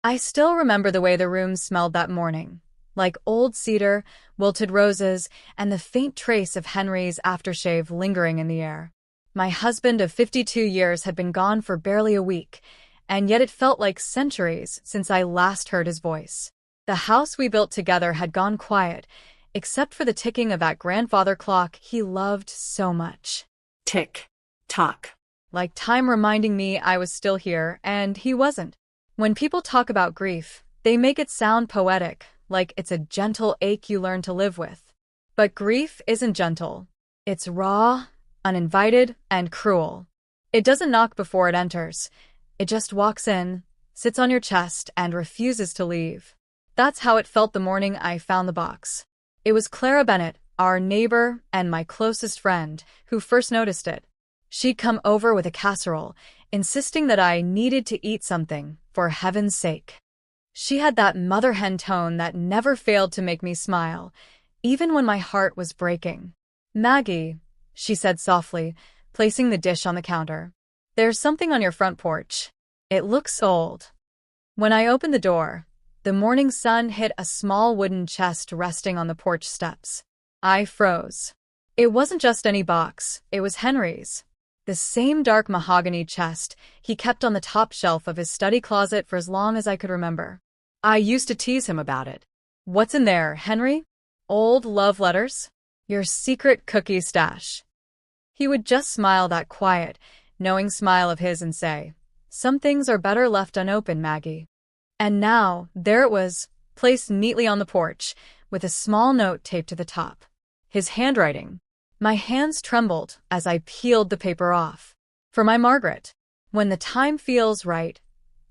I still remember the way the room smelled that morning, like old cedar, wilted roses, and the faint trace of Henry's aftershave lingering in the air. My husband of 52 years had been gone for barely a week, and yet it felt like centuries since I last heard his voice. The house we built together had gone quiet, except for the ticking of that grandfather clock he loved so much. Tick, tock. Like time reminding me I was still here, and he wasn't. When people talk about grief, they make it sound poetic, like it's a gentle ache you learn to live with. But grief isn't gentle. It's raw, uninvited, and cruel. It doesn't knock before it enters. It just walks in, sits on your chest, and refuses to leave. That's how it felt the morning I found the box. It was Clara Bennett, our neighbor and my closest friend, who first noticed it. She'd come over with a casserole, insisting that I needed to eat something, for heaven's sake. She had that mother hen tone that never failed to make me smile, even when my heart was breaking. "Maggie," she said softly, placing the dish on the counter. "There's something on your front porch. It looks old." When I opened the door, the morning sun hit a small wooden chest resting on the porch steps. I froze. It wasn't just any box, it was Henry's. The same dark mahogany chest he kept on the top shelf of his study closet for as long as I could remember. I used to tease him about it. "What's in there, Henry? Old love letters? Your secret cookie stash?" He would just smile, that quiet, knowing smile of his, and say, "Some things are better left unopened, Maggie." And now, there it was, placed neatly on the porch, with a small note taped to the top. His handwriting. My hands trembled as I peeled the paper off. "For my Margaret. When the time feels right,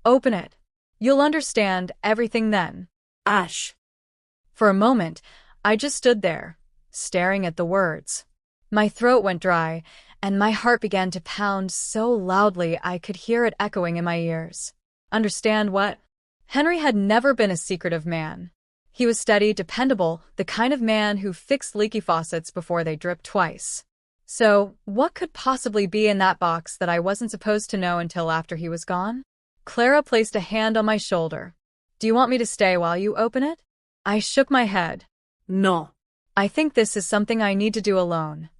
open it. You'll understand everything then." Ash. For a moment, I just stood there, staring at the words. My throat went dry, and my heart began to pound so loudly I could hear it echoing in my ears. Understand what? Henry had never been a secretive man. He was steady, dependable, the kind of man who fixed leaky faucets before they dripped twice. So, what could possibly be in that box that I wasn't supposed to know until after he was gone? Clara placed a hand on my shoulder. "Do you want me to stay while you open it?" I shook my head. No. "I think this is something I need to do alone."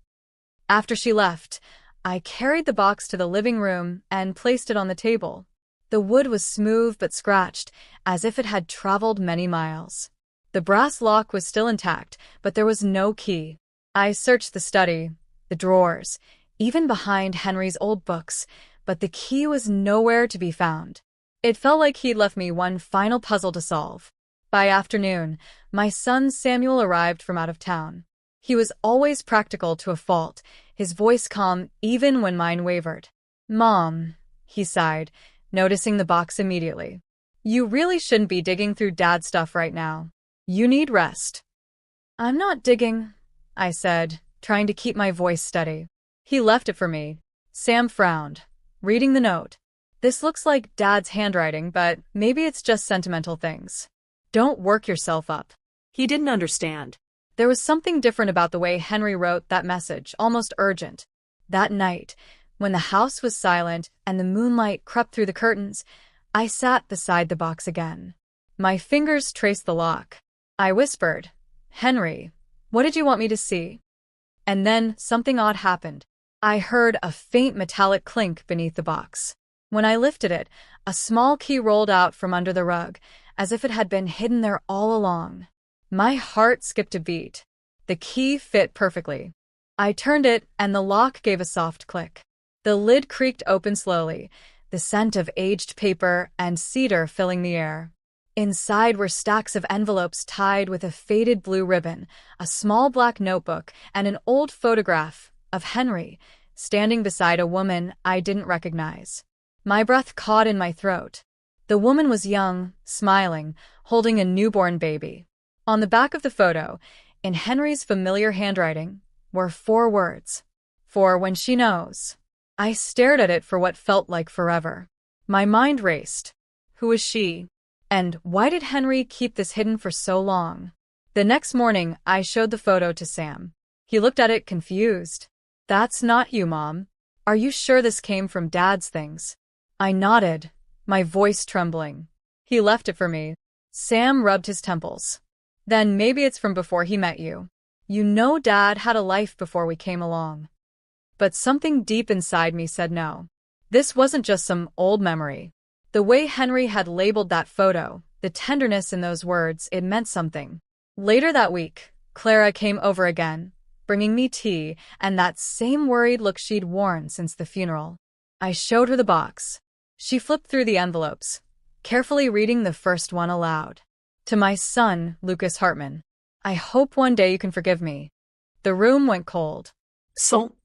After she left, I carried the box to the living room and placed it on the table. The wood was smooth but scratched, as if it had traveled many miles. The brass lock was still intact, but there was no key. I searched the study, the drawers, even behind Henry's old books, but the key was nowhere to be found. It felt like he'd left me one final puzzle to solve. By afternoon, my son Samuel arrived from out of town. He was always practical to a fault, his voice calm even when mine wavered. "Mom," he sighed, noticing the box immediately. "You really shouldn't be digging through Dad's stuff right now. You need rest." "I'm not digging," I said, trying to keep my voice steady. "He left it for me." Sam frowned, reading the note. "This looks like Dad's handwriting, but maybe it's just sentimental things. Don't work yourself up." He didn't understand. There was something different about the way Henry wrote that message, almost urgent. That night, when the house was silent and the moonlight crept through the curtains, I sat beside the box again. My fingers traced the lock. I whispered, "Henry, what did you want me to see?" And then something odd happened. I heard a faint metallic clink beneath the box. When I lifted it, a small key rolled out from under the rug, as if it had been hidden there all along. My heart skipped a beat. The key fit perfectly. I turned it, and the lock gave a soft click. The lid creaked open slowly, the scent of aged paper and cedar filling the air. Inside were stacks of envelopes tied with a faded blue ribbon, a small black notebook, and an old photograph of Henry, standing beside a woman I didn't recognize. My breath caught in my throat. The woman was young, smiling, holding a newborn baby. On the back of the photo, in Henry's familiar handwriting, were 4 words. "For when she knows." I stared at it for what felt like forever. My mind raced. Who was she? And why did Henry keep this hidden for so long? The next morning, I showed the photo to Sam. He looked at it confused. "That's not you, Mom. Are you sure this came from Dad's things?" I nodded, my voice trembling. He left it for me. Sam rubbed his temples. Then maybe it's from before he met you. You know Dad had a life before we came along. But something deep inside me said no. This wasn't just some old memory. The way Henry had labeled that photo, the tenderness in those words, it meant something. Later that week, Clara came over again, bringing me tea and that same worried look she'd worn since the funeral. I showed her the box. She flipped through the envelopes, carefully reading the first one aloud. To my son, Lucas Hartman. I hope one day you can forgive me. The room went cold. So,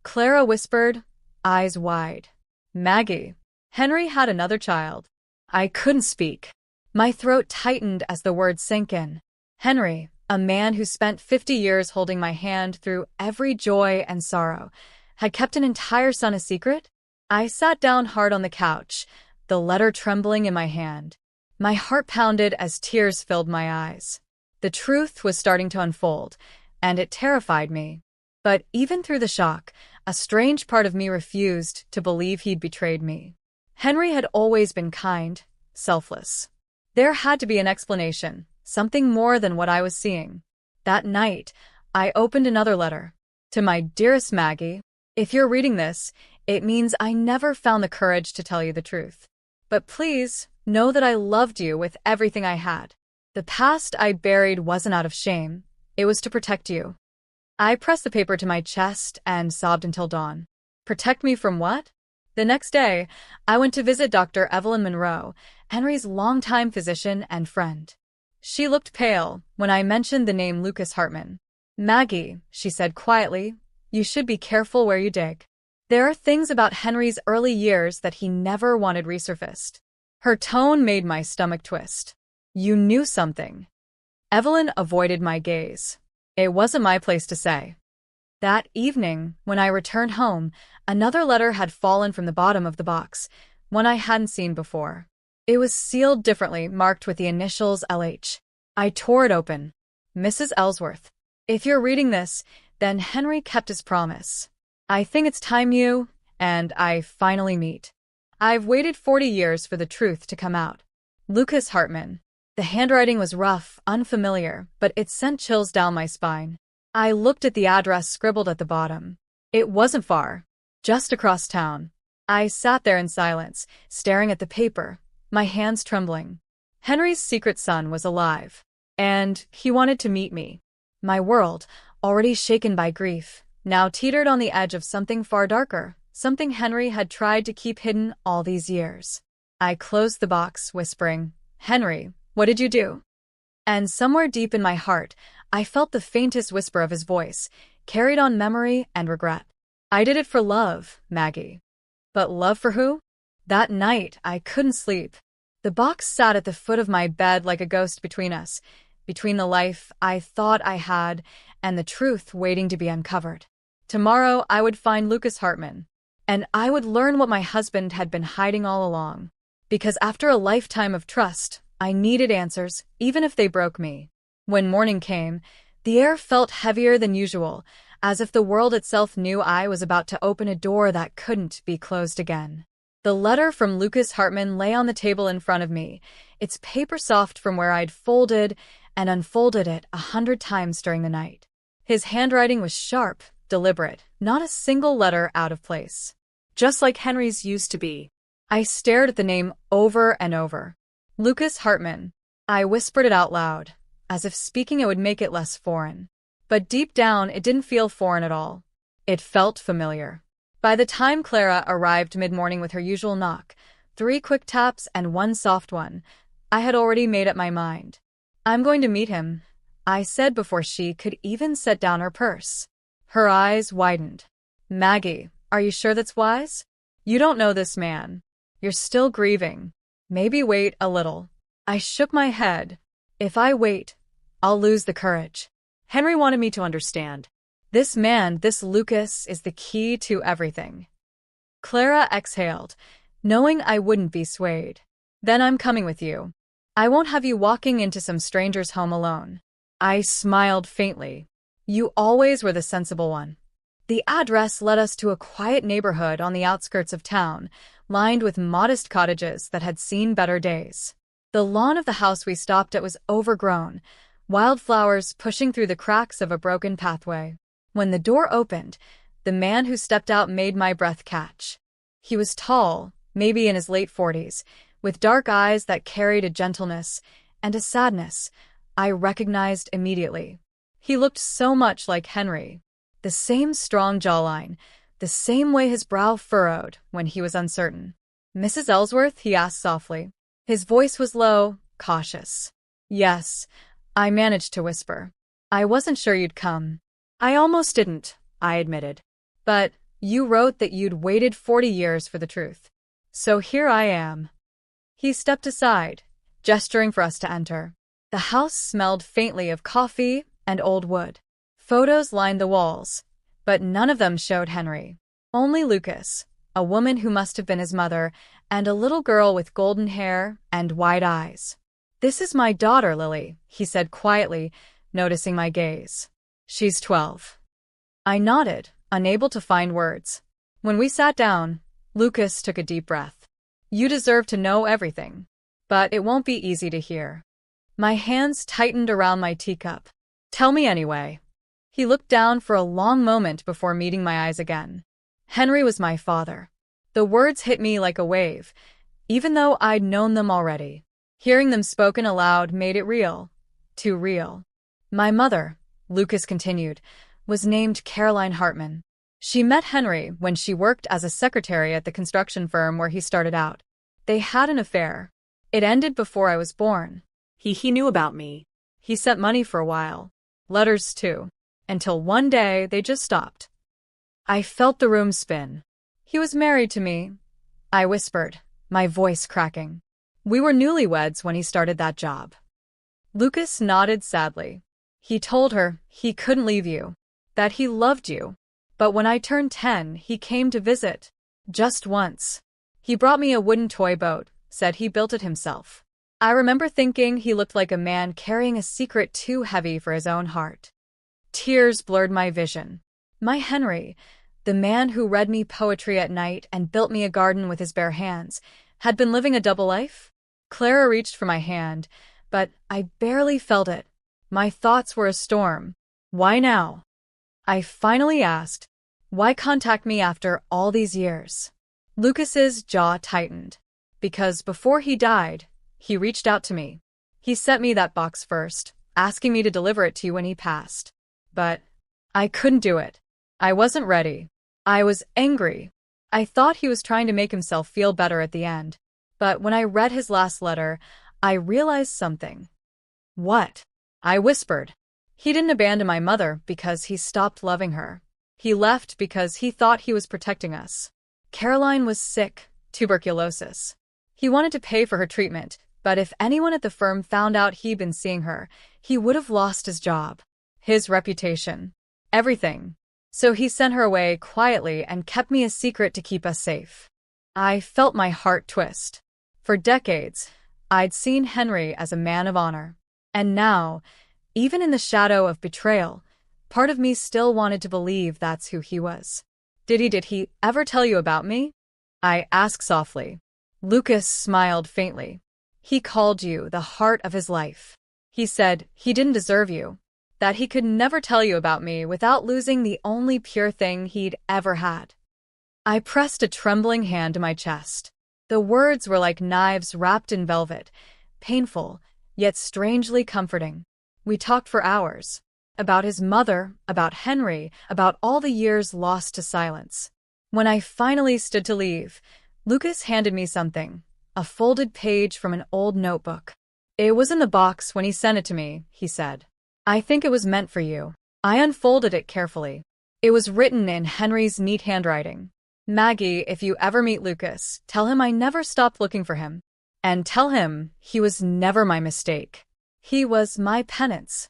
Clara whispered, eyes wide. Maggie. Henry had another child. I couldn't speak. My throat tightened as the words sank in. Henry, a man who spent 50 years holding my hand through every joy and sorrow, had kept an entire son a secret? I sat down hard on the couch, the letter trembling in my hand. My heart pounded as tears filled my eyes. The truth was starting to unfold, and it terrified me. But even through the shock, a strange part of me refused to believe he'd betrayed me. Henry had always been kind, selfless. There had to be an explanation, something more than what I was seeing. That night, I opened another letter. To my dearest Maggie, if you're reading this, it means I never found the courage to tell you the truth. But please, know that I loved you with everything I had. The past I buried wasn't out of shame. It was to protect you. I pressed the paper to my chest and sobbed until dawn. Protect me from what? The next day, I went to visit Dr. Evelyn Monroe, Henry's longtime physician and friend. She looked pale when I mentioned the name Lucas Hartman. Maggie, she said quietly, you should be careful where you dig. There are things about Henry's early years that he never wanted resurfaced. Her tone made my stomach twist. You knew something. Evelyn avoided my gaze. It wasn't my place to say. That evening, when I returned home, another letter had fallen from the bottom of the box, one I hadn't seen before. It was sealed differently, marked with the initials LH. I tore it open. Mrs. Ellsworth. If you're reading this, then Henry kept his promise. I think it's time you and I finally meet. I've waited 40 years for the truth to come out. Lucas Hartman. The handwriting was rough, unfamiliar, but it sent chills down my spine. I looked at the address scribbled at the bottom. It wasn't far, just across town. I sat there in silence, staring at the paper, my hands trembling. Henry's secret son was alive, and he wanted to meet me. My world, already shaken by grief, now teetered on the edge of something far darker, something Henry had tried to keep hidden all these years. I closed the box, whispering, Henry, what did you do? And somewhere deep in my heart, I felt the faintest whisper of his voice, carried on memory and regret. I did it for love, Maggie. But love for who? That night, I couldn't sleep. The box sat at the foot of my bed like a ghost between us, between the life I thought I had and the truth waiting to be uncovered. Tomorrow, I would find Lucas Hartman, and I would learn what my husband had been hiding all along. Because after a lifetime of trust, I needed answers, even if they broke me. When morning came, the air felt heavier than usual, as if the world itself knew I was about to open a door that couldn't be closed again. The letter from Lucas Hartman lay on the table in front of me, its paper soft from where I'd folded and unfolded it 100 times during the night. His handwriting was sharp, deliberate, not a single letter out of place. just like Henry's used to be. I stared at the name over and over. Lucas Hartman. I whispered it out loud, as if speaking it would make it less foreign. But deep down, it didn't feel foreign at all. It felt familiar. By the time Clara arrived mid-morning with her usual knock, 3 quick taps and 1 soft one, I had already made up my mind. I'm going to meet him, I said before she could even set down her purse. Her eyes widened. Maggie, are you sure that's wise? You don't know this man. You're still grieving. Maybe wait a little. I shook my head. If I wait, I'll lose the courage. Henry wanted me to understand. This man, this Lucas, is the key to everything. Clara exhaled, knowing I wouldn't be swayed. Then I'm coming with you. I won't have you walking into some stranger's home alone. I smiled faintly. You always were the sensible one. The address led us to a quiet neighborhood on the outskirts of town, lined with modest cottages that had seen better days. The lawn of the house we stopped at was overgrown, wildflowers pushing through the cracks of a broken pathway. When the door opened, the man who stepped out made my breath catch. He was tall, maybe in his late 40s, with dark eyes that carried a gentleness and a sadness I recognized immediately. He looked so much like Henry. The same strong jawline, the same way his brow furrowed when he was uncertain. "Mrs. Ellsworth?" he asked softly. His voice was low, cautious. "Yes," I managed to whisper. "I wasn't sure you'd come." I almost didn't, I admitted. "But you wrote that you'd waited 40 years for the truth. So here I am." He stepped aside, gesturing for us to enter. The house smelled faintly of coffee and old wood. Photos lined the walls, but none of them showed Henry. Only Lucas, a woman who must have been his mother, and a little girl with golden hair and wide eyes. "This is my daughter, Lily," he said quietly, noticing my gaze. "She's 12. I nodded, unable to find words. When we sat down, Lucas took a deep breath. "You deserve to know everything, but it won't be easy to hear." My hands tightened around my teacup. "Tell me anyway." He looked down for a long moment before meeting my eyes again. "Henry was my father." The words hit me like a wave, even though I'd known them already. Hearing them spoken aloud made it real. Too real. "My mother," Lucas continued, "was named Caroline Hartman. She met Henry when she worked as a secretary at the construction firm where he started out. They had an affair. It ended before I was born. He knew about me. He sent money for a while. Letters too. Until one day they just stopped." I felt the room spin. "He was married to me," I whispered, my voice cracking. "We were newlyweds when he started that job." Lucas nodded sadly. "He told her he couldn't leave you, that he loved you. But when I turned 10, he came to visit. Just once. He brought me a wooden toy boat, said he built it himself. I remember thinking he looked like a man carrying a secret too heavy for his own heart." Tears blurred my vision. My Henry, the man who read me poetry at night and built me a garden with his bare hands, had been living a double life? Clara reached for my hand, but I barely felt it. My thoughts were a storm. "Why now?" I finally asked. "Why contact me after all these years?" Lucas's jaw tightened. "Because before he died, he reached out to me. He sent me that box first, asking me to deliver it to you when he passed. But I couldn't do it. I wasn't ready. I was angry. I thought he was trying to make himself feel better at the end. But when I read his last letter, I realized something." "What?" I whispered. "He didn't abandon my mother because he stopped loving her. He left because he thought he was protecting us. Caroline was sick, tuberculosis. He wanted to pay for her treatment, but if anyone at the firm found out he'd been seeing her, he would have lost his job, his reputation, everything. So he sent her away quietly and kept me a secret to keep us safe." I felt my heart twist. For decades, I'd seen Henry as a man of honor. And now, even in the shadow of betrayal, part of me still wanted to believe that's who he was. Did he ever tell you about me?" I asked softly. Lucas smiled faintly. "He called you the heart of his life. He said he didn't deserve you, that he could never tell you about me without losing the only pure thing he'd ever had." I pressed a trembling hand to my chest. The words were like knives wrapped in velvet, painful, yet strangely comforting. We talked for hours. About his mother, about Henry, about all the years lost to silence. When I finally stood to leave, Lucas handed me something, a folded page from an old notebook. "It was in the box when he sent it to me," he said. "I think it was meant for you." I unfolded it carefully. It was written in Henry's neat handwriting. "Maggie, if you ever meet Lucas, tell him I never stopped looking for him. And tell him he was never my mistake. He was my penance."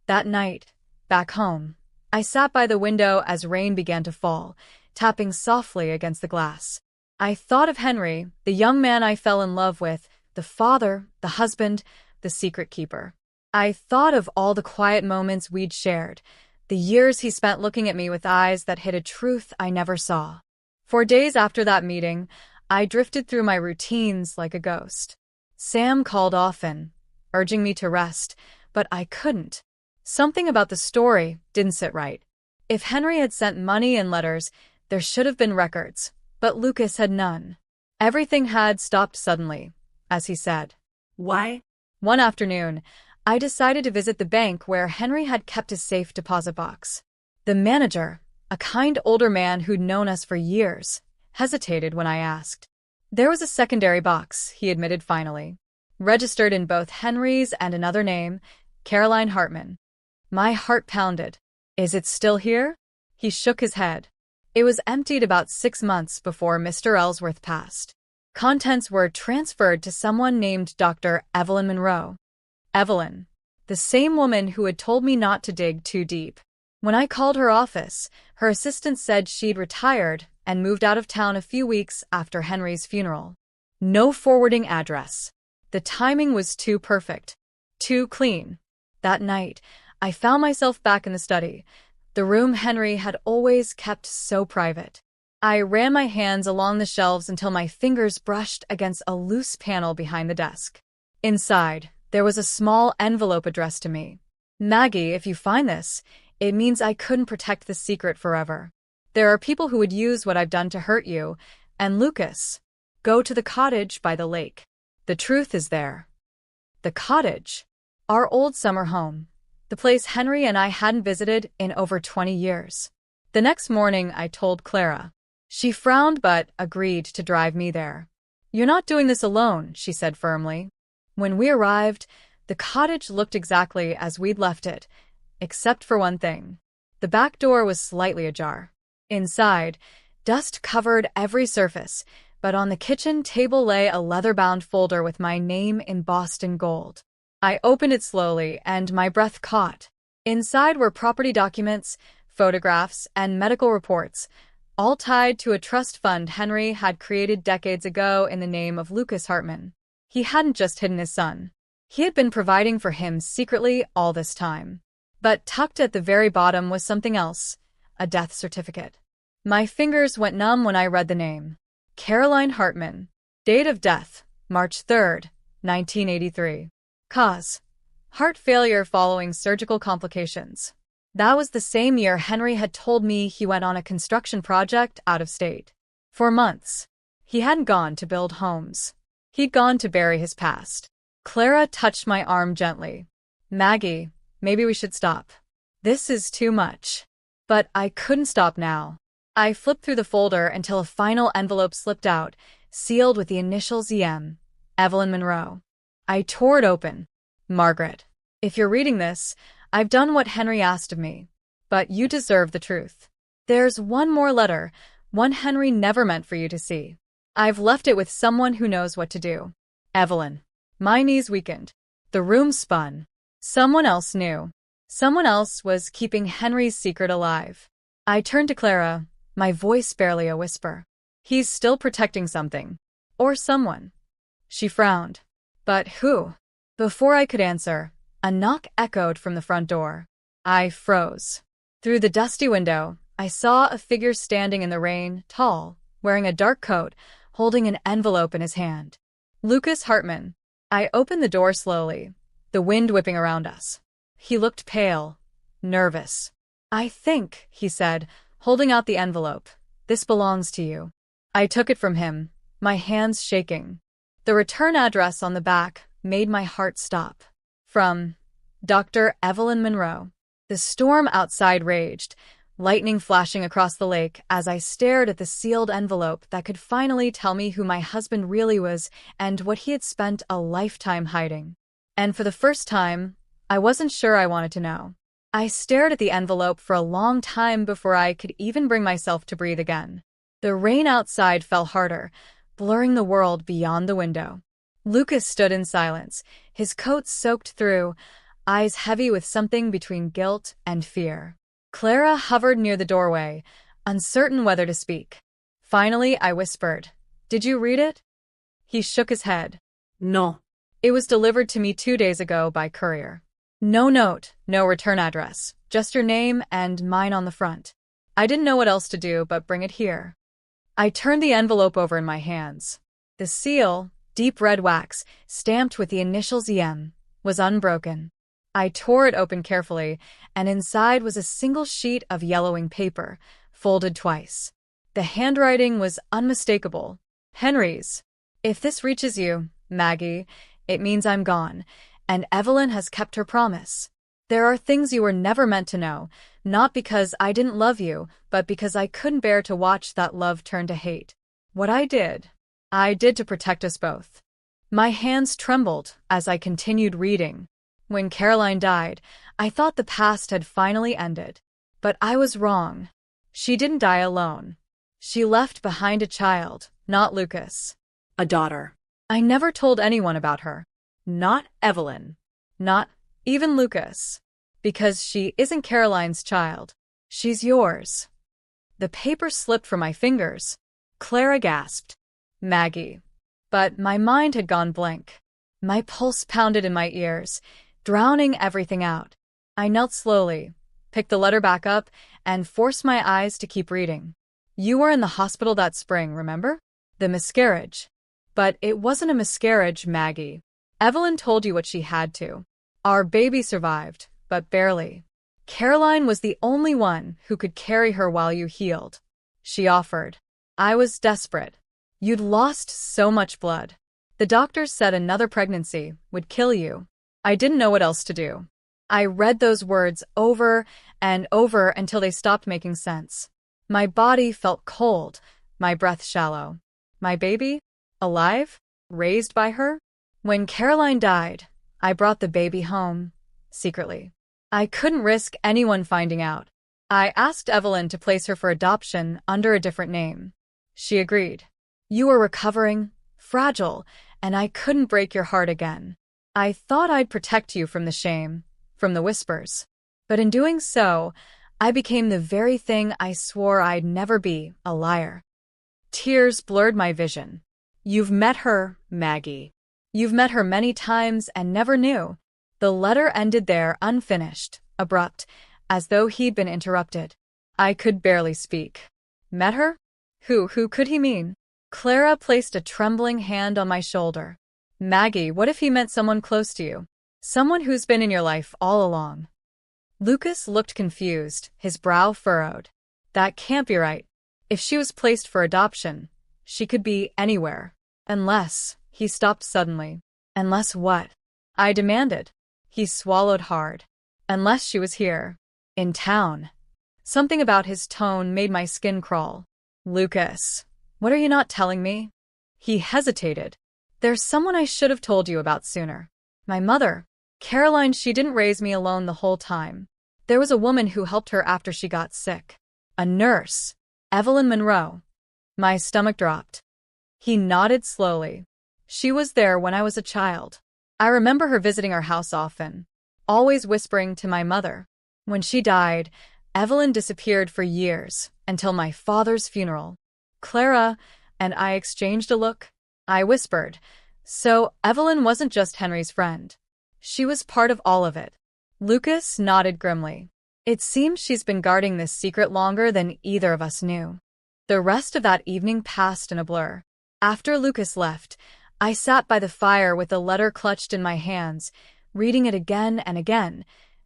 That night, back home, I sat by the window as rain began to fall, tapping softly against the glass. I thought of Henry, the young man I fell in love with, the father, the husband, the secret keeper. I thought of all the quiet moments we'd shared, the years he spent looking at me with eyes that hid a truth I never saw. For days after that meeting, I drifted through my routines like a ghost. Sam called often, urging me to rest, but I couldn't. Something about the story didn't sit right. If Henry had sent money and letters, there should have been records, but Lucas had none. Everything had stopped suddenly, as he said. Why? One afternoon, I decided to visit the bank where Henry had kept his safe deposit box. The manager, a kind older man who'd known us for years, hesitated when I asked. There was a secondary box, he admitted finally, registered in both Henry's and another name, Caroline Hartman. My heart pounded. Is it still here? He shook his head. It was emptied about 6 months before Mr. Ellsworth passed. Contents were transferred to someone named Dr. Evelyn Monroe. Evelyn, the same woman who had told me not to dig too deep. When I called her office, her assistant said she'd retired and moved out of town a few weeks after Henry's funeral. No forwarding address. The timing was too perfect. Too clean. That night, I found myself back in the study, the room Henry had always kept so private. I ran my hands along the shelves until my fingers brushed against a loose panel behind the desk. Inside, there was a small envelope addressed to me. Maggie, if you find this, it means I couldn't protect the secret forever. There are people who would use what I've done to hurt you, and Lucas, go to the cottage by the lake. The truth is there. The cottage. Our old summer home. The place Henry and I hadn't visited in over 20 years. The next morning, I told Clara. She frowned but agreed to drive me there. You're not doing this alone, she said firmly. When we arrived, the cottage looked exactly as we'd left it, except for one thing. The back door was slightly ajar. Inside, dust covered every surface, but on the kitchen table lay a leather-bound folder with my name embossed in gold. I opened it slowly, and my breath caught. Inside were property documents, photographs, and medical reports, all tied to a trust fund Henry had created decades ago in the name of Lucas Hartman. He hadn't just hidden his son. He had been providing for him secretly all this time. But tucked at the very bottom was something else, a death certificate. My fingers went numb when I read the name. Caroline Hartman. Date of death, March 3rd, 1983. Cause: heart failure following surgical complications. That was the same year Henry had told me he went on a construction project out of state. For months, he hadn't gone to build homes. He'd gone to bury his past. Clara touched my arm gently. Maggie, maybe we should stop. This is too much. But I couldn't stop now. I flipped through the folder until a final envelope slipped out, sealed with the initials EM, Evelyn Monroe. I tore it open. Margaret, if you're reading this, I've done what Henry asked of me. But you deserve the truth. There's one more letter, one Henry never meant for you to see. I've left it with someone who knows what to do. Evelyn. My knees weakened. The room spun. Someone else knew. Someone else was keeping Henry's secret alive. I turned to Clara, my voice barely a whisper. He's still protecting something. Or someone. She frowned. But who? Before I could answer, a knock echoed from the front door. I froze. Through the dusty window, I saw a figure standing in the rain, tall, wearing a dark coat, holding an envelope in his hand. Lucas Hartman. I opened the door slowly, the wind whipping around us. He looked pale, nervous. I think, he said, holding out the envelope, this belongs to you. I took it from him, my hands shaking. The return address on the back made my heart stop. From Dr. Evelyn Monroe. The storm outside raged, lightning flashing across the lake as I stared at the sealed envelope that could finally tell me who my husband really was and what he had spent a lifetime hiding. And for the first time, I wasn't sure I wanted to know. I stared at the envelope for a long time before I could even bring myself to breathe again. The rain outside fell harder, blurring the world beyond the window. Lucas stood in silence, his coat soaked through, eyes heavy with something between guilt and fear. Clara hovered near the doorway, uncertain whether to speak. Finally, I whispered, "Did you read it?" He shook his head. No. It was delivered to me 2 days ago by courier. No note, no return address, just your name and mine on the front. I didn't know what else to do but bring it here. I turned the envelope over in my hands. The seal, Deep red wax, stamped with the initials EM, was unbroken. I tore it open carefully, and inside was a single sheet of yellowing paper, folded twice. The handwriting was unmistakable. Henry's. If this reaches you, Maggie, it means I'm gone, and Evelyn has kept her promise. There are things you were never meant to know, not because I didn't love you, but because I couldn't bear to watch that love turn to hate. What I did to protect us both. My hands trembled as I continued reading. When Caroline died, I thought the past had finally ended. But I was wrong. She didn't die alone. She left behind a child, not Lucas. A daughter. I never told anyone about her. Not Evelyn. Not even Lucas. Because she isn't Caroline's child. She's yours. The paper slipped from my fingers. Clara gasped. Maggie. But my mind had gone blank. My pulse pounded in my ears, drowning everything out. I knelt slowly, picked the letter back up, and forced my eyes to keep reading. You were in the hospital that spring, remember? The miscarriage. But it wasn't a miscarriage, Maggie. Evelyn told you what she had to. Our baby survived, but barely. Caroline was the only one who could carry her while you healed. She offered. I was desperate. You'd lost so much blood. The doctors said another pregnancy would kill you. I didn't know what else to do. I read those words over and over until they stopped making sense. My body felt cold, my breath shallow. My baby? Alive? Raised by her? When Caroline died, I brought the baby home, secretly. I couldn't risk anyone finding out. I asked Evelyn to place her for adoption under a different name. She agreed. You were recovering, fragile, and I couldn't break your heart again. I thought I'd protect you from the shame, from the whispers. But in doing so, I became the very thing I swore I'd never be, a liar. Tears blurred my vision. You've met her, Maggie. You've met her many times and never knew. The letter ended there, unfinished, abrupt, as though he'd been interrupted. I could barely speak. Met her? Who could he mean? Clara placed a trembling hand on my shoulder. Maggie, what if he meant someone close to you? Someone who's been in your life all along. Lucas looked confused, his brow furrowed. That can't be right. If she was placed for adoption, she could be anywhere. Unless, he stopped suddenly. Unless what? I demanded. He swallowed hard. Unless she was here. In town. Something about his tone made my skin crawl. Lucas, what are you not telling me? He hesitated. There's someone I should have told you about sooner. My mother. Caroline, she didn't raise me alone the whole time. There was a woman who helped her after she got sick. A nurse. Evelyn Monroe. My stomach dropped. He nodded slowly. She was there when I was a child. I remember her visiting our house often, always whispering to my mother. When she died, Evelyn disappeared for years, until my father's funeral. Clara and I exchanged a look. I whispered, so Evelyn wasn't just Henry's friend. She was part of all of it. Lucas nodded grimly. It seems she's been guarding this secret longer than either of us knew. The rest of that evening passed in a blur. After Lucas left, I sat by the fire with the letter clutched in my hands, reading it again and again,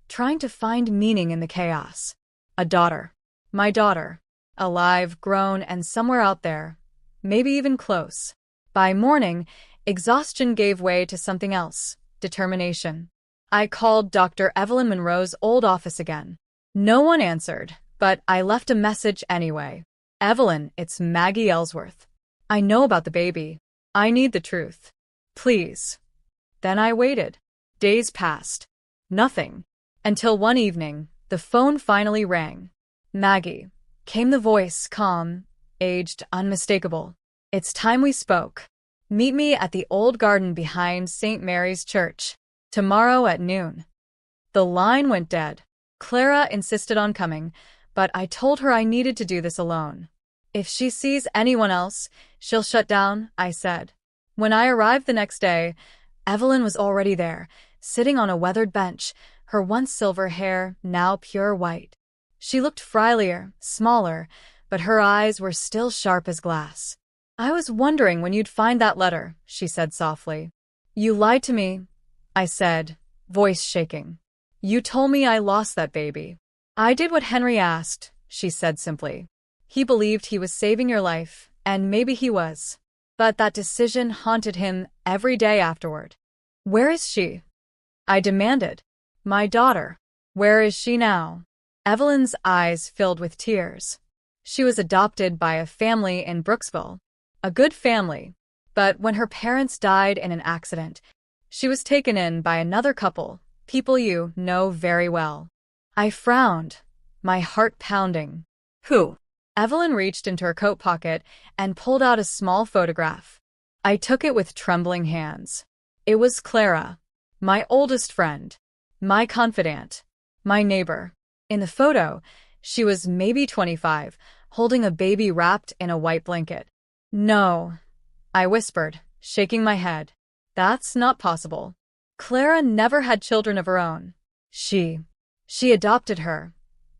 trying to find meaning in the chaos. A daughter. My daughter. Alive, grown, and somewhere out there. Maybe even close. By morning, exhaustion gave way to something else. Determination. I called Dr. Evelyn Monroe's old office again. No one answered, but I left a message anyway. Evelyn, it's Maggie Ellsworth. I know about the baby. I need the truth. Please. Then I waited. Days passed. Nothing. Until one evening, the phone finally rang. Maggie. Came the voice, calm, aged, unmistakable. It's time we spoke. Meet me at the old garden behind St. Mary's Church. Tomorrow at noon. The line went dead. Clara insisted on coming, but I told her I needed to do this alone. If she sees anyone else, she'll shut down, I said. When I arrived the next day, Evelyn was already there, sitting on a weathered bench, her once silver hair now pure white. She looked frilier, smaller, but her eyes were still sharp as glass. I was wondering when you'd find that letter, she said softly. You lied to me, I said, voice shaking. You told me I lost that baby. I did what Henry asked, she said simply. He believed he was saving your life, and maybe he was. But that decision haunted him every day afterward. Where is she? I demanded. My daughter. Where is she now? Evelyn's eyes filled with tears. She was adopted by a family in Brooksville. A good family. But when her parents died in an accident, she was taken in by another couple, people you know very well. I frowned, my heart pounding. Who? Evelyn reached into her coat pocket and pulled out a small photograph. I took it with trembling hands. It was Clara, my oldest friend, my confidant, my neighbor. In the photo, she was maybe 25, holding a baby wrapped in a white blanket. No, I whispered, shaking my head. That's not possible. Clara never had children of her own. She adopted her.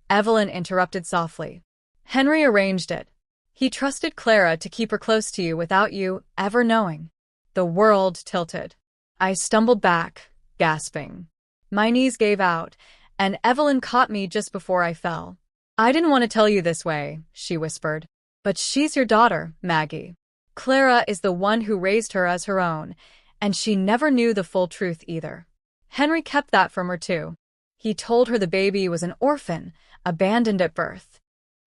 Evelyn interrupted softly. Henry arranged it. He trusted Clara to keep her close to you without you ever knowing. The world tilted. I stumbled back, gasping. My knees gave out, and Evelyn caught me just before I fell. I didn't want to tell you this way, she whispered. But she's your daughter, Maggie. Clara is the one who raised her as her own, and she never knew the full truth either. Henry kept that from her too. He told her the baby was an orphan, abandoned at birth.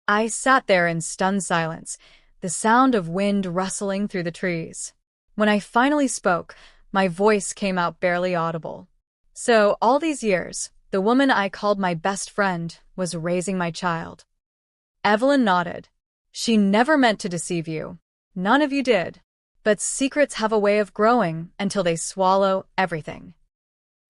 I sat there in stunned silence, the sound of wind rustling through the trees. When I finally spoke, my voice came out barely audible. So, all these years, the woman I called my best friend was raising my child. Evelyn nodded. She never meant to deceive you. None of you did. But secrets have a way of growing until they swallow everything.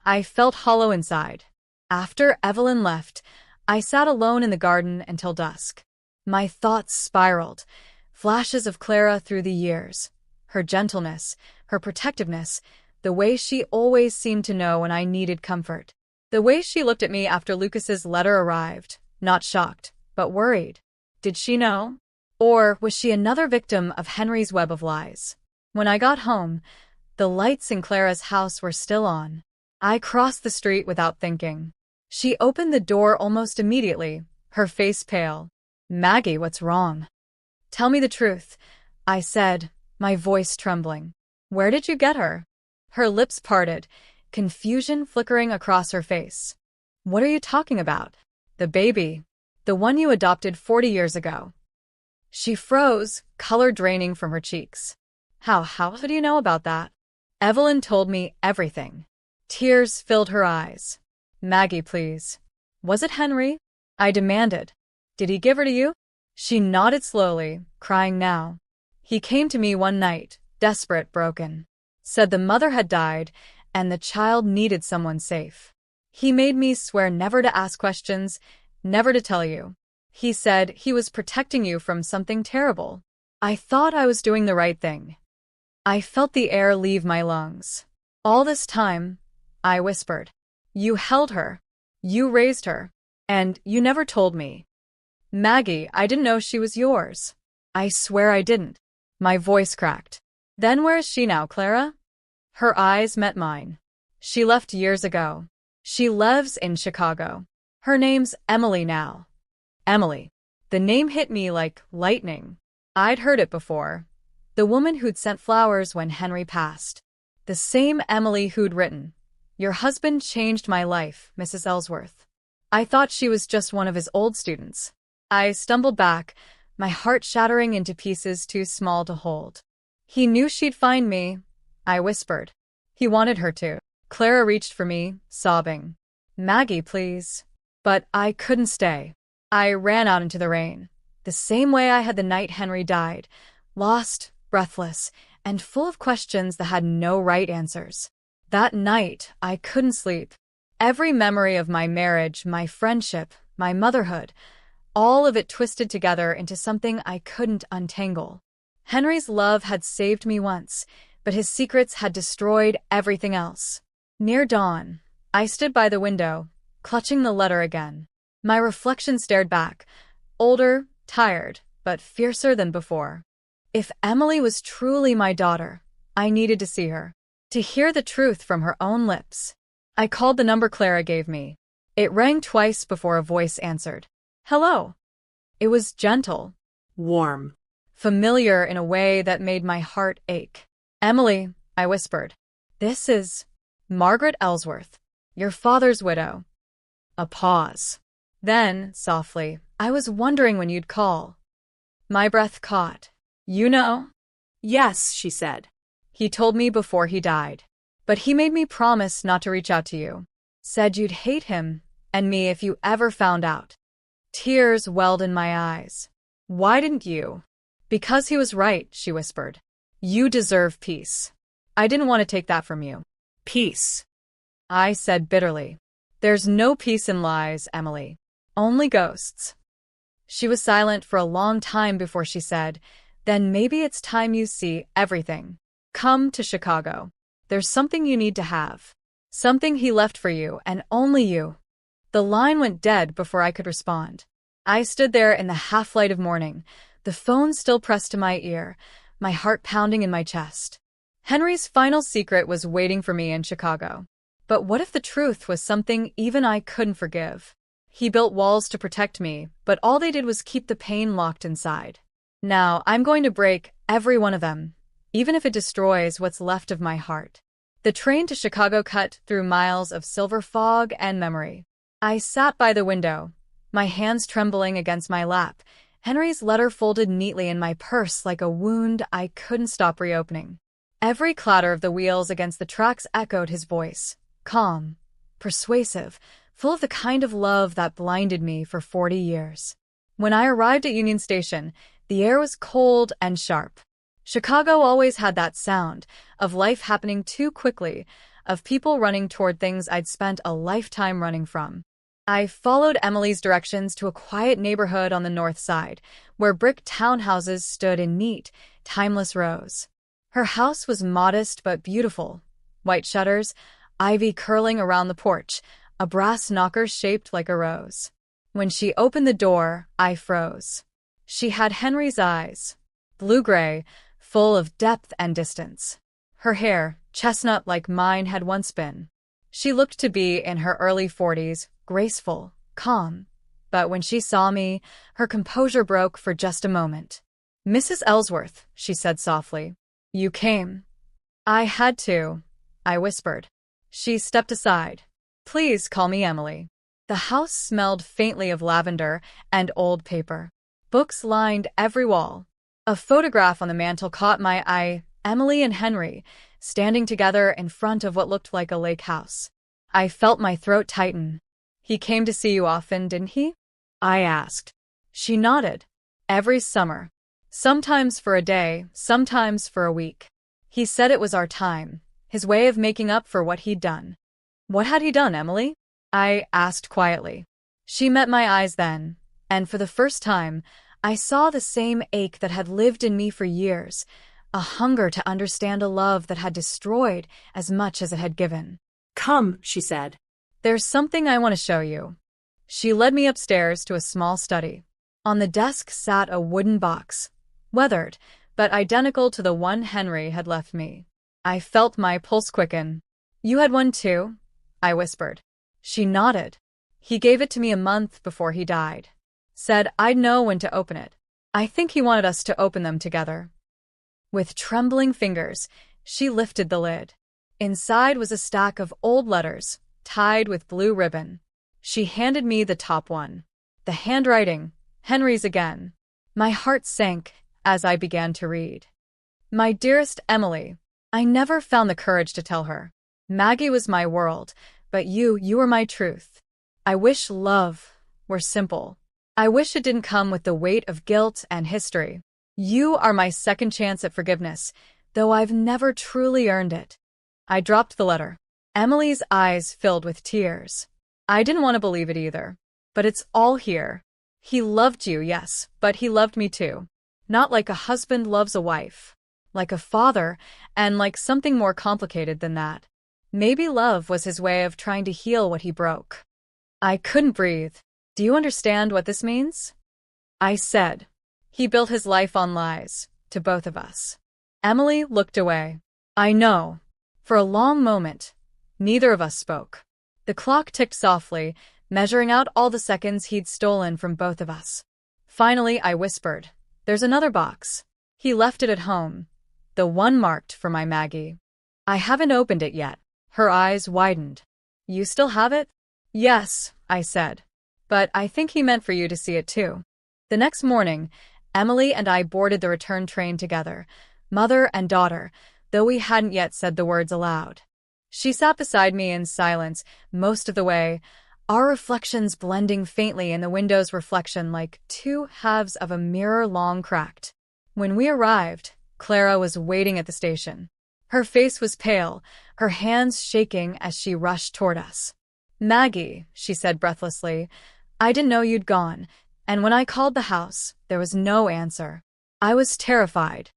I felt hollow inside. After Evelyn left, I sat alone in the garden until dusk. My thoughts spiraled, flashes of Clara through the years. Her gentleness, her protectiveness, the way she always seemed to know when I needed comfort. The way she looked at me after Lucas's letter arrived, not shocked, but worried. Did she know? Or was she another victim of Henry's web of lies? When I got home, the lights in Clara's house were still on. I crossed the street without thinking. She opened the door almost immediately, her face pale. Maggie, what's wrong? Tell me the truth, I said, my voice trembling. Where did you get her? Her lips parted, confusion flickering across her face. What are you talking about? The baby. The one you adopted 40 years ago. She froze, color draining from her cheeks. How do you know about that? Evelyn told me everything. Tears filled her eyes. Maggie, please. Was it Henry? I demanded. Did he give her to you? She nodded slowly, crying now. He came to me one night, desperate, broken. Said the mother had died, and the child needed someone safe. He made me swear never to ask questions, never to tell you. He said he was protecting you from something terrible. I thought I was doing the right thing. I felt the air leave my lungs. All this time, I whispered. You held her. You raised her. And you never told me. Maggie, I didn't know she was yours. I swear I didn't. My voice cracked. Then where is she now, Clara? Her eyes met mine. She left years ago. She lives in Chicago. Her name's Emily now. Emily. The name hit me like lightning. I'd heard it before. The woman who'd sent flowers when Henry passed. The same Emily who'd written, "Your husband changed my life, Mrs. Ellsworth." I thought she was just one of his old students. I stumbled back, my heart shattering into pieces too small to hold. He knew she'd find me, I whispered. He wanted her to. Clara reached for me, sobbing. Maggie, please. But I couldn't stay. I ran out into the rain, the same way I had the night Henry died, lost, breathless, and full of questions that had no right answers. That night, I couldn't sleep. Every memory of my marriage, my friendship, my motherhood, all of it twisted together into something I couldn't untangle. Henry's love had saved me once, but his secrets had destroyed everything else. Near dawn, I stood by the window, clutching the letter again. My reflection stared back, older, tired, but fiercer than before. If Emily was truly my daughter, I needed to see her, to hear the truth from her own lips. I called the number Clara gave me. It rang twice before a voice answered. Hello. It was gentle, Warm. familiar in a way that made my heart ache. Emily, I whispered. This is Margaret Ellsworth, your father's widow. A pause. Then, softly, I was wondering when you'd call. My breath caught. You know? Yes, she said. He told me before he died. But he made me promise not to reach out to you. Said you'd hate him and me if you ever found out. Tears welled in my eyes. Why didn't you? Because he was right, she whispered. You deserve peace. I didn't want to take that from you. Peace. I said bitterly. There's no peace in lies, Emily. Only ghosts. She was silent for a long time before she said, Then maybe it's time you see everything. Come to Chicago. There's something you need to have. Something he left for you, and only you. The line went dead before I could respond. I stood there in the half-light of morning, the phone still pressed to my ear, my heart pounding in my chest. Henry's final secret was waiting for me in Chicago. But what if the truth was something even I couldn't forgive? He built walls to protect me, but all they did was keep the pain locked inside. Now, I'm going to break every one of them, even if it destroys what's left of my heart. The train to Chicago cut through miles of silver fog and memory. I sat by the window, my hands trembling against my lap, Henry's letter folded neatly in my purse like a wound I couldn't stop reopening. Every clatter of the wheels against the tracks echoed his voice, calm, persuasive, full of the kind of love that blinded me for 40 years. When I arrived at Union Station, the air was cold and sharp. Chicago always had that sound of life happening too quickly, of people running toward things I'd spent a lifetime running from. I followed Emily's directions to a quiet neighborhood on the north side, where brick townhouses stood in neat, timeless rows. Her house was modest but beautiful. White shutters, ivy curling around the porch, a brass knocker shaped like a rose. When she opened the door, I froze. She had Henry's eyes, blue-gray, full of depth and distance. Her hair, chestnut like mine had once been. She looked to be in her early 40s, graceful, calm. But when she saw me, her composure broke for just a moment. Mrs. Ellsworth, she said softly. You came. I had to, I whispered. She stepped aside. Please call me Emily. The house smelled faintly of lavender and old paper. Books lined every wall. A photograph on the mantel caught my eye, Emily and Henry, standing together in front of what looked like a lake house. I felt my throat tighten. He came to see you often, didn't he? I asked. She nodded. Every summer. Sometimes for a day, sometimes for a week. He said it was our time, his way of making up for what he'd done. What had he done, Emily? I asked quietly. She met my eyes then, and for the first time, I saw the same ache that had lived in me for years, a hunger to understand a love that had destroyed as much as it had given. Come, she said. There's something I want to show you. She led me upstairs to a small study. On the desk sat a wooden box, weathered, but identical to the one Henry had left me. I felt my pulse quicken. You had one too? I whispered. She nodded. He gave it to me a month before he died. Said I'd know when to open it. I think he wanted us to open them together. With trembling fingers, she lifted the lid. Inside was a stack of old letters, tied with blue ribbon. She handed me the top one. The handwriting, Henry's again. My heart sank as I began to read. My dearest Emily, I never found the courage to tell her. Maggie was my world, but you were my truth. I wish love were simple. I wish it didn't come with the weight of guilt and history. You are my second chance at forgiveness, though I've never truly earned it. I dropped the letter. Emily's eyes filled with tears. I didn't want to believe it either. But it's all here. He loved you, yes, but he loved me too. Not like a husband loves a wife. Like a father, and like something more complicated than that. Maybe love was his way of trying to heal what he broke. I couldn't breathe. Do you understand what this means? I said. He built his life on lies, to both of us. Emily looked away. I know. For a long moment, neither of us spoke. The clock ticked softly, measuring out all the seconds he'd stolen from both of us. Finally, I whispered, "There's another box. He left it at home. The one marked for my Maggie." "I haven't opened it yet." Her eyes widened. "You still have it?" "Yes," I said. "But I think he meant for you to see it too." The next morning, Emily and I boarded the return train together, mother and daughter, though we hadn't yet said the words aloud. She sat beside me in silence most of the way, our reflections blending faintly in the window's reflection like two halves of a mirror long cracked. When we arrived, Clara was waiting at the station. Her face was pale, her hands shaking as she rushed toward us. "Maggie," she said breathlessly, "I didn't know you'd gone, and when I called the house, there was no answer. I was terrified."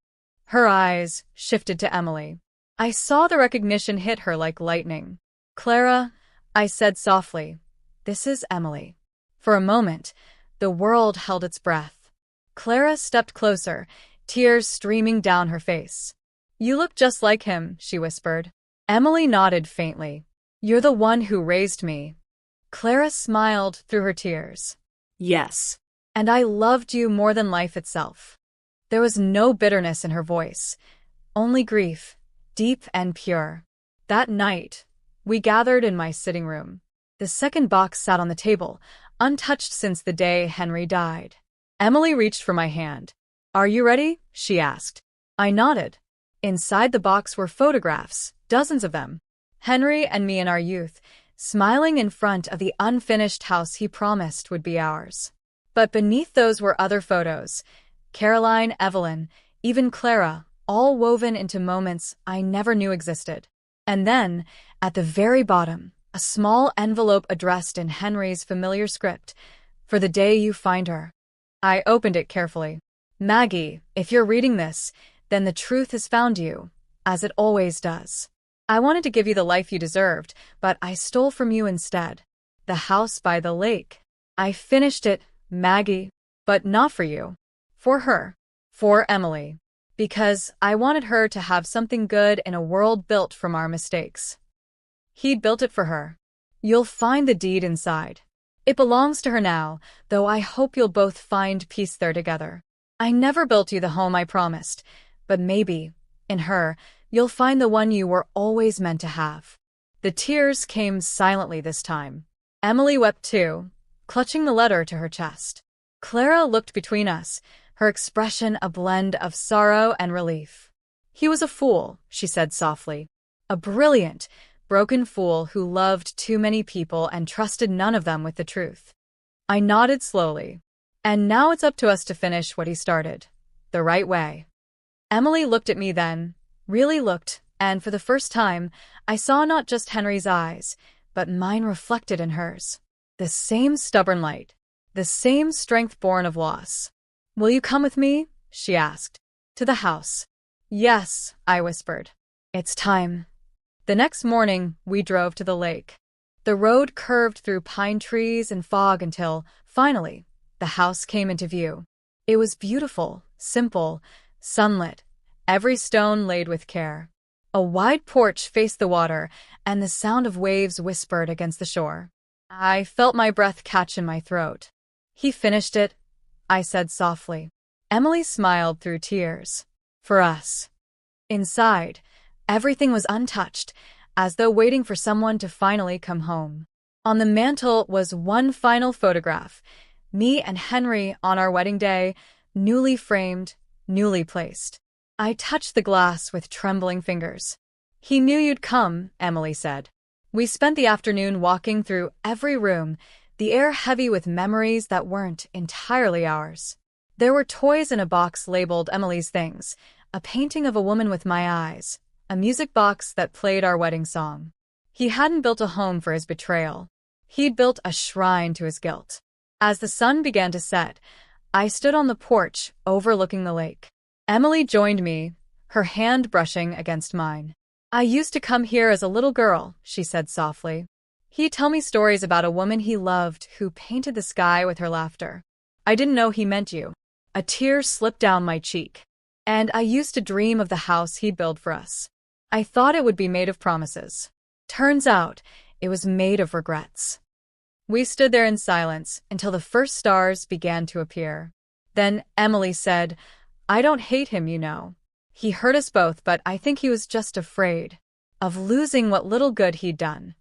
Her eyes shifted to Emily. I saw the recognition hit her like lightning. "Clara," I said softly, "this is Emily." For a moment, the world held its breath. Clara stepped closer, tears streaming down her face. "You look just like him," she whispered. Emily nodded faintly. "You're the one who raised me." Clara smiled through her tears. Yes. "And I loved you more than life itself." There was no bitterness in her voice, only grief, deep and pure. That night, we gathered in my sitting room. The second box sat on the table, untouched since the day Henry died. Emily reached for my hand. "Are you ready?" she asked. I nodded. Inside the box were photographs, dozens of them. Henry and me in our youth, smiling in front of the unfinished house he promised would be ours. But beneath those were other photos. Caroline, Evelyn, even Clara, all woven into moments I never knew existed. And then, at the very bottom, a small envelope addressed in Henry's familiar script, "For the day you find her." I opened it carefully. "Maggie, if you're reading this, then the truth has found you, as it always does. I wanted to give you the life you deserved, but I stole from you instead. The house by the lake. I finished it, Maggie, but not for you. For her. For Emily. Because I wanted her to have something good in a world built from our mistakes." He'd built it for her. You'll find the deed inside. It belongs to her now, though I hope you'll both find peace there together. I never built you the home I promised, but maybe, in her, you'll find the one you were always meant to have. The tears came silently this time. Emily wept too, clutching the letter to her chest. Clara looked between us, her expression a blend of sorrow and relief. "He was a fool," she said softly. "A brilliant, broken fool who loved too many people and trusted none of them with the truth." I nodded slowly. "And now it's up to us to finish what he started. The right way." Emily looked at me then, really looked, and for the first time, I saw not just Henry's eyes, but mine reflected in hers. The same stubborn light, the same strength born of loss. "Will you come with me?" she asked. "To the house." "Yes," I whispered. "It's time." The next morning, we drove to the lake. The road curved through pine trees and fog until, finally, the house came into view. It was beautiful, simple, sunlit, every stone laid with care. A wide porch faced the water, and the sound of waves whispered against the shore. I felt my breath catch in my throat. "He finished it," I said softly. Emily smiled through tears. "For us." Inside, everything was untouched, as though waiting for someone to finally come home. On the mantel was one final photograph, me and Henry on our wedding day, newly framed, newly placed. I touched the glass with trembling fingers. "He knew you'd come," Emily said. We spent the afternoon walking through every room, the air heavy with memories that weren't entirely ours. There were toys in a box labeled Emily's Things, a painting of a woman with my eyes, a music box that played our wedding song. He hadn't built a home for his betrayal. He'd built a shrine to his guilt. As the sun began to set, I stood on the porch overlooking the lake. Emily joined me, her hand brushing against mine. "I used to come here as a little girl," she said softly. "He'd tell me stories about a woman he loved who painted the sky with her laughter. I didn't know he meant you." A tear slipped down my cheek. And I used to dream of the house he'd build for us. I thought it would be made of promises. Turns out, it was made of regrets. We stood there in silence until the first stars began to appear. Then Emily said, "I don't hate him, you know. He hurt us both, but I think he was just afraid of losing what little good he'd done."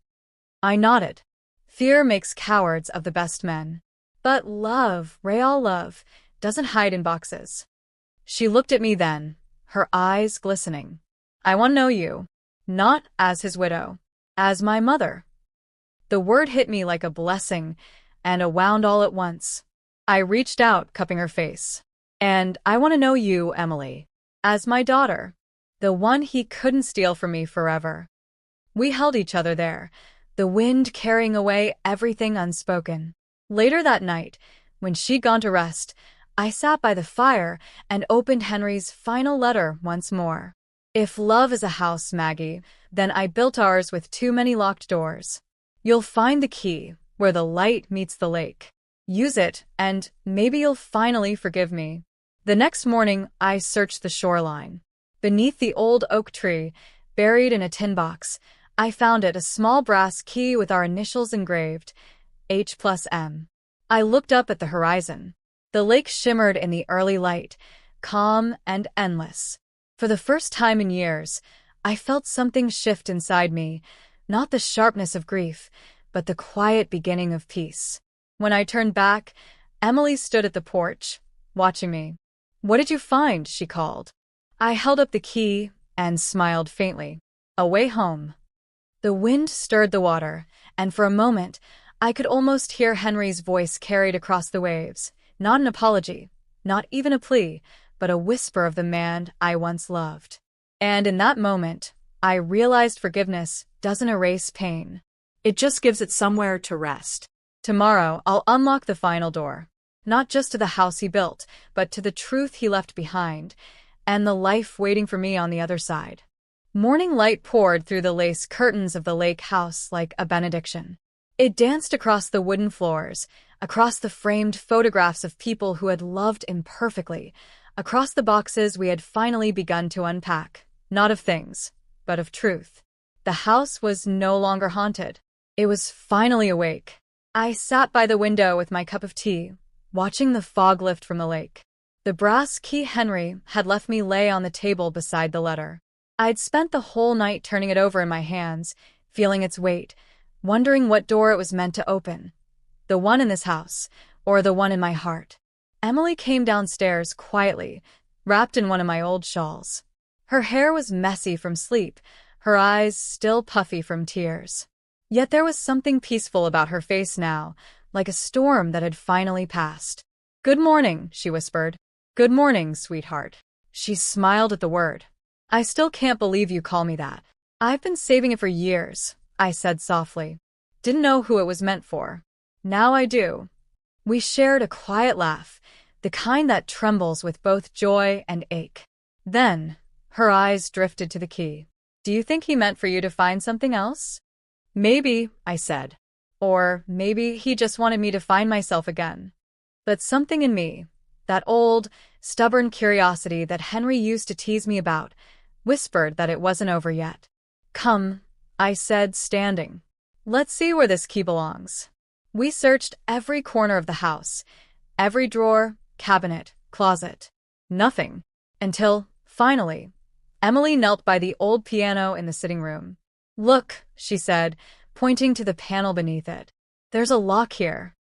I nodded. Fear makes cowards of the best men. But love, real love, doesn't hide in boxes. She looked at me then, her eyes glistening. "I want to know you, not as his widow, as my mother." The word hit me like a blessing and a wound all at once. I reached out, cupping her face. "And I want to know you, Emily, as my daughter, the one he couldn't steal from me forever." We held each other there, the wind carrying away everything unspoken. Later that night, when she'd gone to rest, I sat by the fire and opened Henry's final letter once more. "If love is a house, Maggie, then I built ours with too many locked doors. You'll find the key where the light meets the lake. Use it, and maybe you'll finally forgive me." The next morning, I searched the shoreline. Beneath the old oak tree, buried in a tin box, I found it, a small brass key with our initials engraved, H+M. I looked up at the horizon. The lake shimmered in the early light, calm and endless. For the first time in years, I felt something shift inside me, not the sharpness of grief, but the quiet beginning of peace. When I turned back, Emily stood at the porch, watching me. "What did you find?" she called. I held up the key and smiled faintly. "A way home." The wind stirred the water, and for a moment, I could almost hear Henry's voice carried across the waves. Not an apology, not even a plea, but a whisper of the man I once loved. And in that moment, I realized forgiveness doesn't erase pain. It just gives it somewhere to rest. Tomorrow, I'll unlock the final door. Not just to the house he built, but to the truth he left behind, and the life waiting for me on the other side. Morning light poured through the lace curtains of the lake house like a benediction. It danced across the wooden floors, across the framed photographs of people who had loved imperfectly, across the boxes we had finally begun to unpack, not of things, but of truth. The house was no longer haunted. It was finally awake. I sat by the window with my cup of tea, watching the fog lift from the lake. The brass key Henry had left me lay on the table beside the letter. I'd spent the whole night turning it over in my hands, feeling its weight, wondering what door it was meant to open. The one in this house, or the one in my heart. Emily came downstairs quietly, wrapped in one of my old shawls. Her hair was messy from sleep, her eyes still puffy from tears. Yet there was something peaceful about her face now, like a storm that had finally passed. "Good morning," she whispered. "Good morning, sweetheart." She smiled at the word. "I still can't believe you call me that. I've been saving it for years," I said softly. "Didn't know who it was meant for. Now I do." We shared a quiet laugh, the kind that trembles with both joy and ache. Then, her eyes drifted to the key. "Do you think he meant for you to find something else?" "Maybe," I said. "Or maybe he just wanted me to find myself again." But something in me, that old, stubborn curiosity that Henry used to tease me about, whispered that it wasn't over yet. "Come," I said, standing. "Let's see where this key belongs." We searched every corner of the house, every drawer, cabinet, closet. Nothing. Until, finally, Emily knelt by the old piano in the sitting room. "Look," she said, pointing to the panel beneath it. "There's a lock here."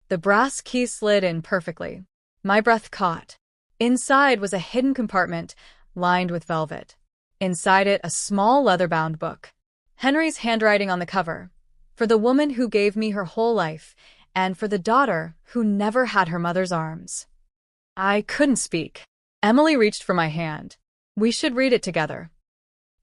The brass key slid in perfectly. My breath caught. Inside was a hidden compartment lined with velvet. Inside it, a small leather-bound book. Henry's handwriting on the cover. For the woman who gave me her whole life, and for the daughter who never had her mother's arms. I couldn't speak. Emily reached for my hand. "We should read it together."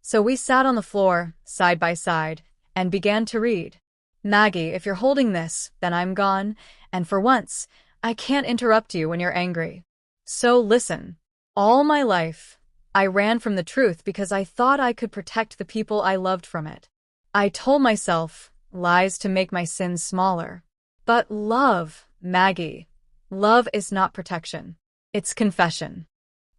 So we sat on the floor, side by side, and began to read. "Maggie, if you're holding this, then I'm gone, and for once, I can't interrupt you when you're angry. So listen. All my life, I ran from the truth because I thought I could protect the people I loved from it. I told myself lies to make my sins smaller. But love, Maggie, love is not protection. It's confession.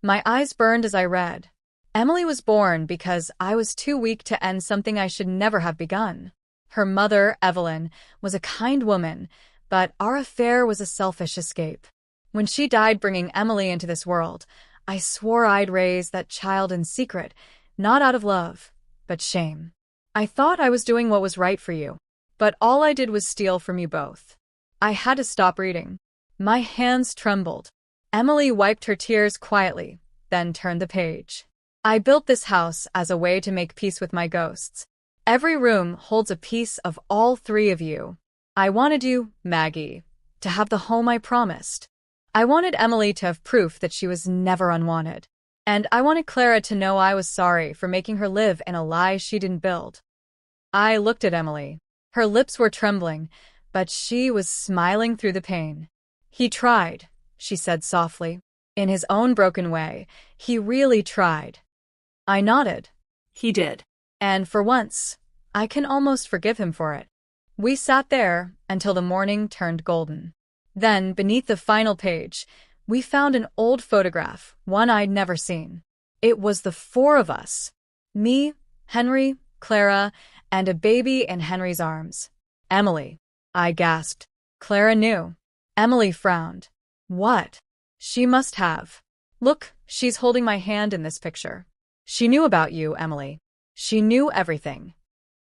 My eyes burned as I read. Emily was born because I was too weak to end something I should never have begun. Her mother, Evelyn, was a kind woman, but our affair was a selfish escape. When she died bringing Emily into this world, I swore I'd raise that child in secret, not out of love, but shame. I thought I was doing what was right for you, but all I did was steal from you both. I had to stop reading. My hands trembled. Emily wiped her tears quietly, then turned the page. I built this house as a way to make peace with my ghosts. Every room holds a piece of all three of you. I wanted you, Maggie, to have the home I promised. I wanted Emily to have proof that she was never unwanted. And I wanted Clara to know I was sorry for making her live in a lie she didn't build. I looked at Emily. Her lips were trembling, but she was smiling through the pain. He tried, she said softly. In his own broken way, he really tried. I nodded. He did. And for once, I can almost forgive him for it. We sat there until the morning turned golden. Then, beneath the final page, we found an old photograph, one I'd never seen. It was the four of us. Me, Henry, Clara, and a baby in Henry's arms. Emily, I gasped. Clara knew. Emily frowned. What? She must have. Look, she's holding my hand in this picture. She knew about you, Emily. She knew everything.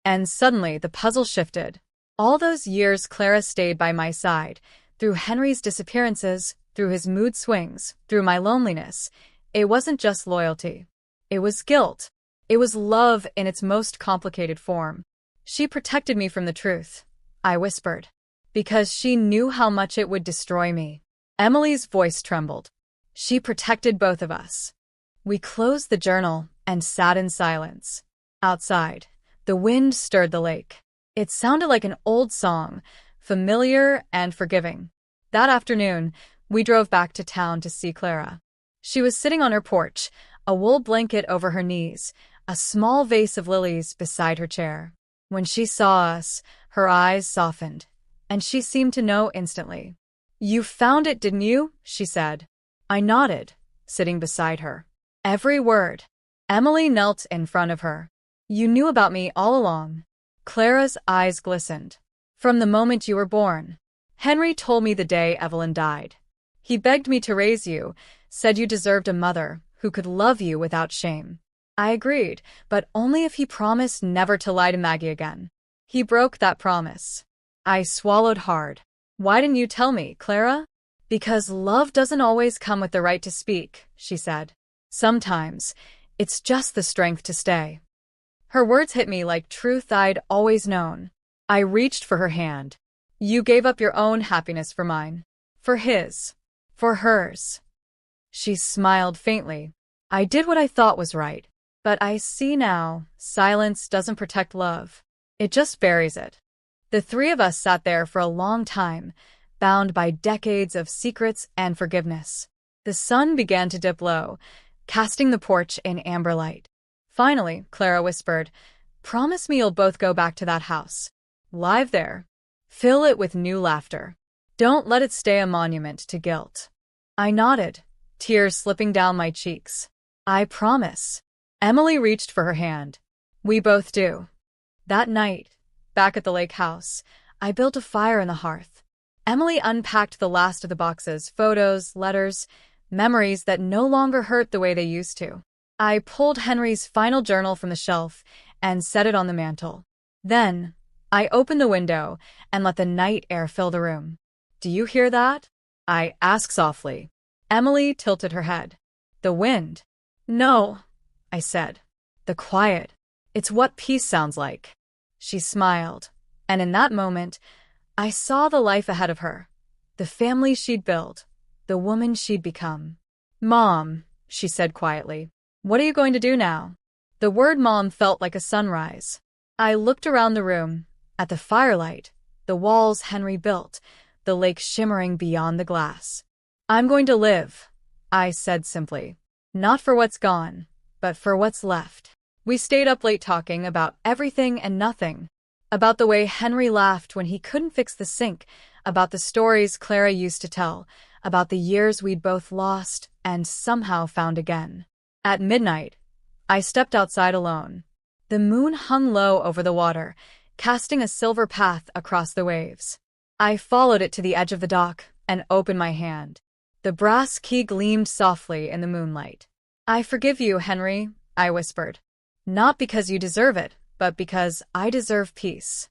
And suddenly the puzzle shifted. All those years Clara stayed by my side, through Henry's disappearances, through his mood swings, through my loneliness. It wasn't just loyalty. It was guilt. It was love in its most complicated form. She protected me from the truth, I whispered, because she knew how much it would destroy me. Emily's voice trembled. She protected both of us. We closed the journal and sat in silence. Outside, the wind stirred the lake. It sounded like an old song, familiar and forgiving. That afternoon, we drove back to town to see Clara. She was sitting on her porch, a wool blanket over her knees, a small vase of lilies beside her chair. When she saw us, her eyes softened, and she seemed to know instantly. You found it, didn't you? She said. I nodded, sitting beside her. Every word. Emily knelt in front of her. You knew about me all along. Clara's eyes glistened. From the moment you were born. Henry told me the day Evelyn died. He begged me to raise you, said you deserved a mother who could love you without shame. I agreed, but only if he promised never to lie to Maggie again. He broke that promise. I swallowed hard. Why didn't you tell me, Clara? Because love doesn't always come with the right to speak, she said. Sometimes, it's just the strength to stay. Her words hit me like truth I'd always known. I reached for her hand. You gave up your own happiness for mine. For his. For hers. She smiled faintly. I did what I thought was right. But I see now, silence doesn't protect love. It just buries it. The three of us sat there for a long time, bound by decades of secrets and forgiveness. The sun began to dip low, casting the porch in amber light. Finally, Clara whispered, promise me you'll both go back to that house. Live there. Fill it with new laughter. Don't let it stay a monument to guilt. I nodded, tears slipping down my cheeks. I promise. Emily reached for her hand. We both do. That night, back at the lake house, I built a fire in the hearth. Emily unpacked the last of the boxes, photos, letters, memories that no longer hurt the way they used to. I pulled Henry's final journal from the shelf and set it on the mantel. Then, I opened the window and let the night air fill the room. Do you hear that? I asked softly. Emily tilted her head. The wind. No, I said. The quiet. It's what peace sounds like. She smiled, and in that moment, I saw the life ahead of her, the family she'd built, the woman she'd become. Mom, she said quietly, what are you going to do now? The word mom felt like a sunrise. I looked around the room, at the firelight, the walls Henry built, the lake shimmering beyond the glass. I'm going to live, I said simply. Not for what's gone, but for what's left. We stayed up late talking about everything and nothing. About the way Henry laughed when he couldn't fix the sink, about the stories Clara used to tell, about the years we'd both lost, and somehow found again. At midnight, I stepped outside alone. The moon hung low over the water, casting a silver path across the waves. I followed it to the edge of the dock and opened my hand. The brass key gleamed softly in the moonlight. "I forgive you, Henry," I whispered. "Not because you deserve it, but because I deserve peace."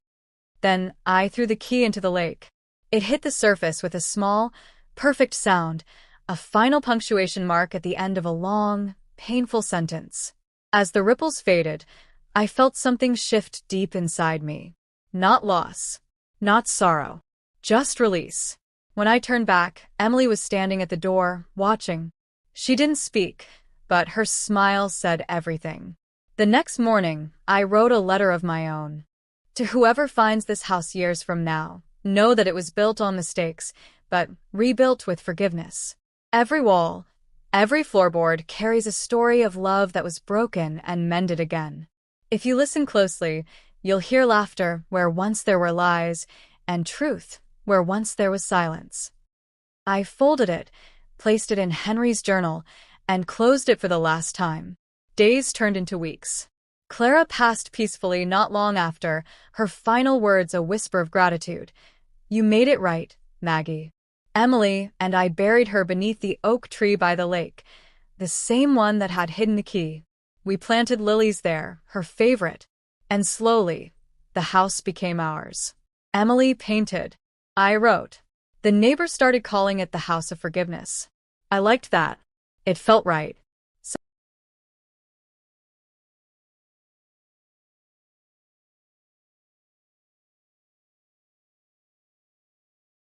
Then I threw the key into the lake. It hit the surface with a small, perfect sound, a final punctuation mark at the end of a long, painful sentence. As the ripples faded, I felt something shift deep inside me. Not loss, not sorrow, just release. When I turned back, Emily was standing at the door, watching. She didn't speak, but her smile said everything. The next morning, I wrote a letter of my own. "To whoever finds this house years from now, know that it was built on mistakes, but rebuilt with forgiveness. Every wall, every floorboard carries a story of love that was broken and mended again. If you listen closely, you'll hear laughter where once there were lies, and truth where once there was silence." I folded it, placed it in Henry's journal, and closed it for the last time. Days turned into weeks. Clara passed peacefully not long after, her final words a whisper of gratitude. "You made it right, Maggie." Emily and I buried her beneath the oak tree by the lake, the same one that had hidden the key. We planted lilies there, her favorite, and slowly, the house became ours. Emily painted. I wrote. The neighbors started calling it the House of Forgiveness. I liked that. It felt right.